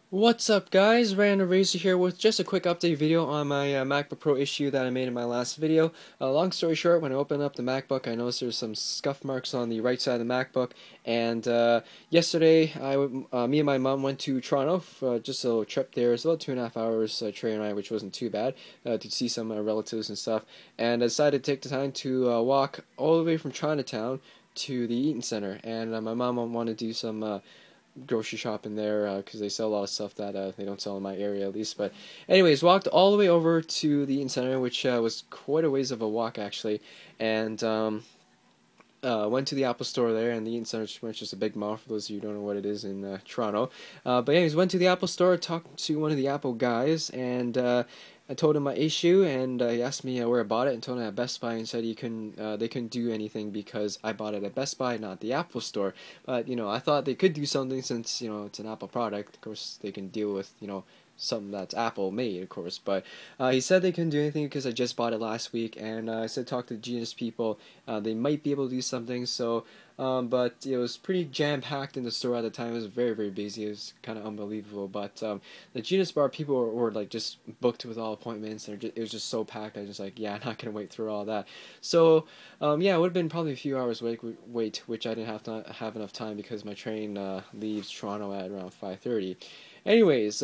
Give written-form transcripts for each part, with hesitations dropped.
What's up guys, Random Razor here with just a quick update video on my MacBook Pro issue that I made in my last video. Long story short, when I opened up the MacBook I noticed there's some scuff marks on the right side of the MacBook, and yesterday me and my mom went to Toronto for just a little trip there. It was about 2.5 hours train ride, which wasn't too bad, to see some relatives and stuff, and I decided to take the time to walk all the way from Chinatown to the Eaton Center, and my mom wanted to do some grocery shop in there because they sell a lot of stuff that they don't sell in my area at least. But anyways, walked all the way over to the Eaton Center, which was quite a ways of a walk actually, and went to the Apple Store there, and the Eaton Center is just a big mall for those of you who don't know what it is in Toronto. But anyways, went to the Apple Store, talked to one of the Apple guys, and I told him my issue, and he asked me where I bought it, and told him at Best Buy, and said they couldn't do anything because I bought it at Best Buy, not the Apple Store. But I thought they could do something since it's an Apple product. Of course, they can deal with something that's Apple made, of course. But he said they couldn't do anything because I just bought it last week, and I said talk to the Genius people. They might be able to do something. So. But it was pretty jam-packed in the store at the time. It was very, very busy. It was kind of unbelievable. But the Genius Bar people were like just booked with all appointments, and it was just so packed. I was just like, yeah, I'm not gonna wait through all that. So yeah, it would have been probably a few hours wait, which I didn't have enough time because my train leaves Toronto at around 5:30. Anyways,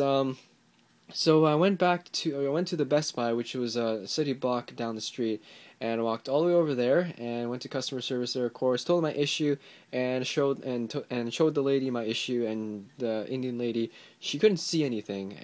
so I went to the Best Buy, which was a city block down the street, and walked all the way over there and went to customer service there. Of course, told them my issue and showed the lady my issue, and the Indian lady, she couldn't see anything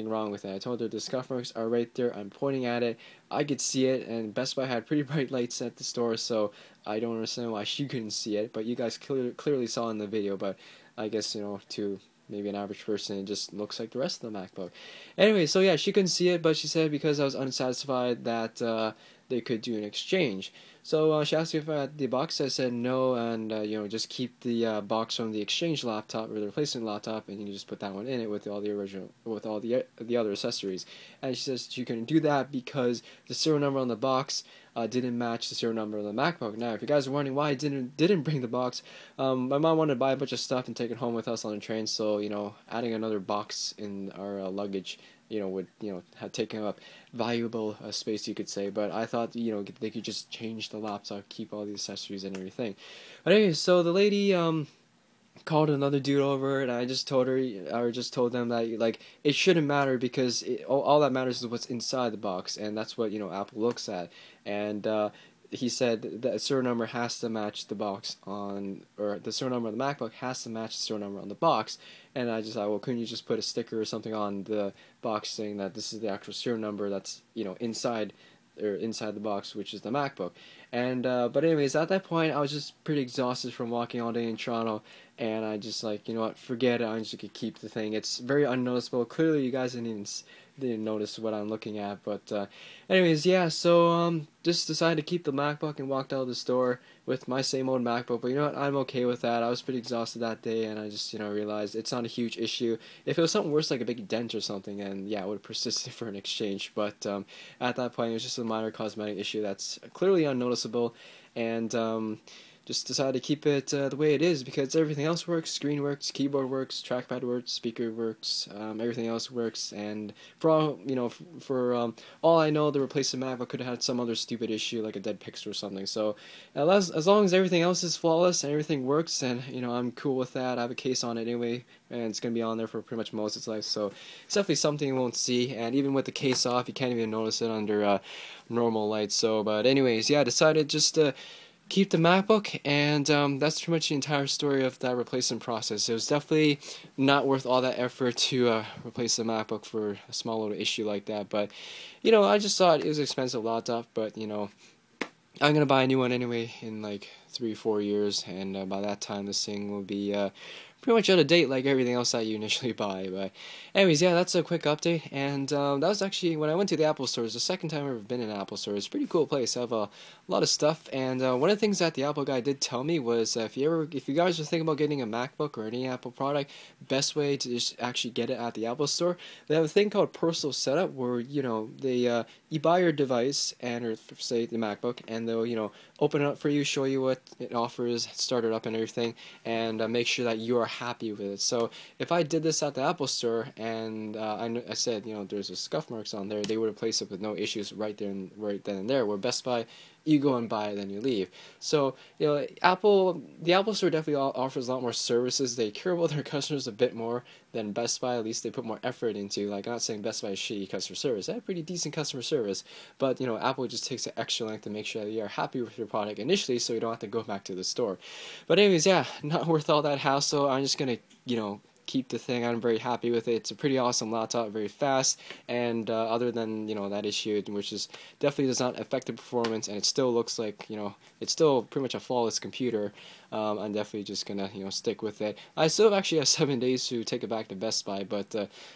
wrong with it. I told her the scuff marks are right there. I'm pointing at it. I could see it, and Best Buy had pretty bright lights at the store, so I don't understand why she couldn't see it. But you guys clearly saw in the video. But I guess to maybe an average person, it just looks like the rest of the MacBook. Anyway, so yeah, she couldn't see it, but she said because I was unsatisfied that they could do an exchange. So she asked me if I had the box. I said no, and just keep the box from the exchange laptop or the replacement laptop, and you can just put that one in it with all the other accessories. And she says she couldn't do that because the serial number on the box didn't match the serial number of the MacBook. Now, if you guys are wondering why I didn't bring the box, my mom wanted to buy a bunch of stuff and take it home with us on the train. So adding another box in our luggage, would have taken up valuable space, you could say. But I thought they could just change the laptop, keep all the accessories and everything. But anyway, so the lady called another dude over, and I just told them that it shouldn't matter because all that matters is what's inside the box, and that's what Apple looks at. And he said the serial number has to match the box or the serial number of the MacBook has to match the serial number on the box. And I just thought, well, couldn't you just put a sticker or something on the box saying that this is the actual serial number that's inside the box, which is the MacBook. And but anyways, at that point I was just pretty exhausted from walking all day in Toronto, and I just what, forget it, I'm just gonna keep the thing. It's very unnoticeable. Clearly you guys didn't notice what I'm looking at, but anyways, yeah, so just decided to keep the MacBook and walked out of the store with my same old MacBook. But you know what, I'm okay with that. I was pretty exhausted that day, and I just realized it's not a huge issue. If it was something worse, like a big dent or something, and yeah, I would have persisted for an exchange. But at that point it was just a minor cosmetic issue that's clearly unnoticeable, and just decided to keep it the way it is because everything else works. Screen works, keyboard works, trackpad works, speaker works, everything else works. And for all I know, the replacement MacBook could have had some other stupid issue like a dead pixel or something. So as long as everything else is flawless and everything works, and I'm cool with that. I have a case on it anyway, and it's gonna be on there for pretty much most of its life. So it's definitely something you won't see. And even with the case off, you can't even notice it under normal light. So, but anyways, yeah, I decided just to keep the MacBook, and that's pretty much the entire story of that replacement process. It was definitely not worth all that effort to replace the MacBook for a small little issue like that. But I just thought it was an expensive laptop, but I'm gonna buy a new one anyway in like 3-4 years, and by that time this thing will be pretty much out of date like everything else that you initially buy. But anyways, yeah, that's a quick update. And that was actually when I went to the Apple Store. It's the second time I've ever been in an Apple Store. It's a pretty cool place. I have a lot of stuff, and one of the things that the Apple guy did tell me was if you guys are thinking about getting a MacBook or any Apple product, best way to just actually get it at the Apple Store. They have a thing called personal setup where they you buy your device or say the MacBook, and they'll open it up for you, show you what it offers, start it up and everything, and make sure that you are happy with it. So if I did this at the Apple Store and I said, there's a scuff marks on there, they would replace it with no issues right then and there. Where Best Buy, you go and buy it, then you leave. So the Apple Store definitely offers a lot more services. They care about their customers a bit more than Best Buy. At least they put more effort into. Like, I'm not saying Best Buy is shitty customer service. They have pretty decent customer service, but Apple just takes an extra length to make sure that you are happy with your product initially, so you don't have to go back to the store. But anyways, yeah, not worth all that hassle. I'm just gonna keep the thing. I'm very happy with it. It's a pretty awesome laptop, very fast, and other than that issue, which is definitely does not affect the performance, and it still looks like it's still pretty much a flawless computer. I'm definitely just gonna stick with it. I still actually have 7 days to take it back to Best Buy, but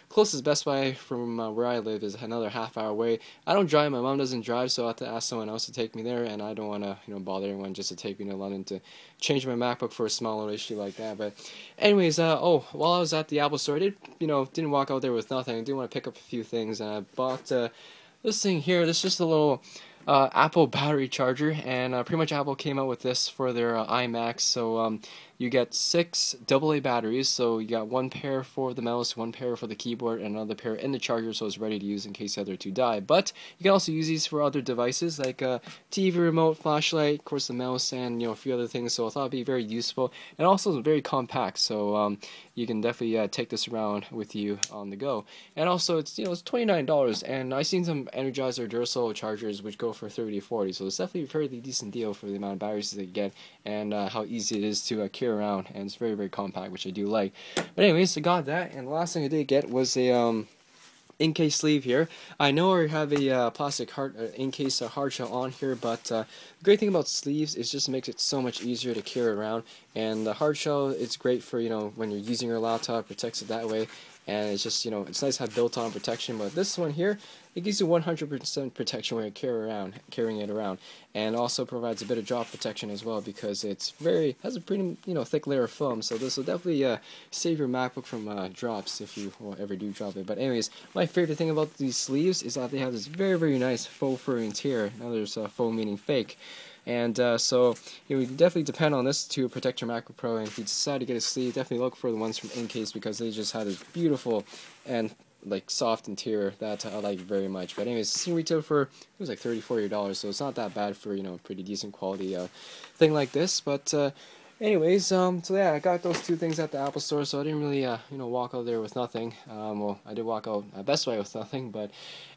closest Best Buy from where I live is another half-hour away. I don't drive. My mom doesn't drive, so I have to ask someone else to take me there, and I don't want to bother anyone just to take me to London to change my MacBook for a small little issue like that. But anyways, while I was at the Apple Store, I didn't walk out there with nothing. I did want to pick up a few things, and I bought this thing here. This is just a little Apple battery charger, and pretty much Apple came out with this for their iMacs. So you get 6 AA batteries, so you got one pair for the mouse, one pair for the keyboard, and another pair in the charger, so it's ready to use in case the other two die. But you can also use these for other devices like TV remote, flashlight, of course the mouse, and a few other things. So I thought it'd be very useful, and also very compact. So you can definitely take this around with you on the go. And also it's it's $29, and I've seen some Energizer Duracell chargers which go for 30 to 40. So it's definitely a fairly decent deal for the amount of batteries that you get, and how easy it is to carry around, and it's very, very compact, which I do like. But anyways, I got that, and the last thing I did get was a in-case sleeve here. I know I have a plastic in-case hard shell on here, but the great thing about sleeves is just makes it so much easier to carry around. And the hard shell is great for when you're using your laptop, protects it that way. And it's just it's nice to have built-on protection. But this one here, it gives you 100% protection when you're carrying it around, and also provides a bit of drop protection as well, because it's has a pretty thick layer of foam. So this will definitely save your MacBook from drops if you ever do drop it. But anyways, my favorite thing about these sleeves is that they have this very, very nice faux fur interior. Now there's faux meaning fake. And so you definitely depend on this to protect your MacBook Pro. And if you decide to get a sleeve, definitely look for the ones from Incase, because they just have this beautiful and soft interior that I like very much. But anyways, this retail for it was like $30-40, so it's not that bad for pretty decent quality thing like this. But anyways, so yeah, I got those two things at the Apple Store, so I didn't really walk out there with nothing. Well, I did walk out at Best Buy with nothing, but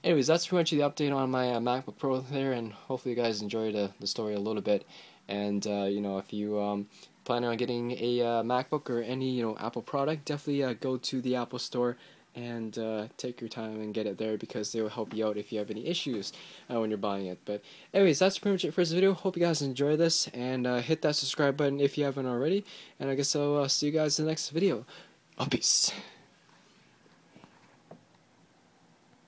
anyways, that's pretty much the update on my MacBook Pro there, and hopefully you guys enjoyed the story a little bit. And if you plan on getting a MacBook or any Apple product, definitely go to the Apple Store and take your time and get it there, because they will help you out if you have any issues when you're buying it. But anyways, that's pretty much it for this video. Hope you guys enjoy this, and hit that subscribe button if you haven't already, and I guess I'll see you guys in the next video. Peace.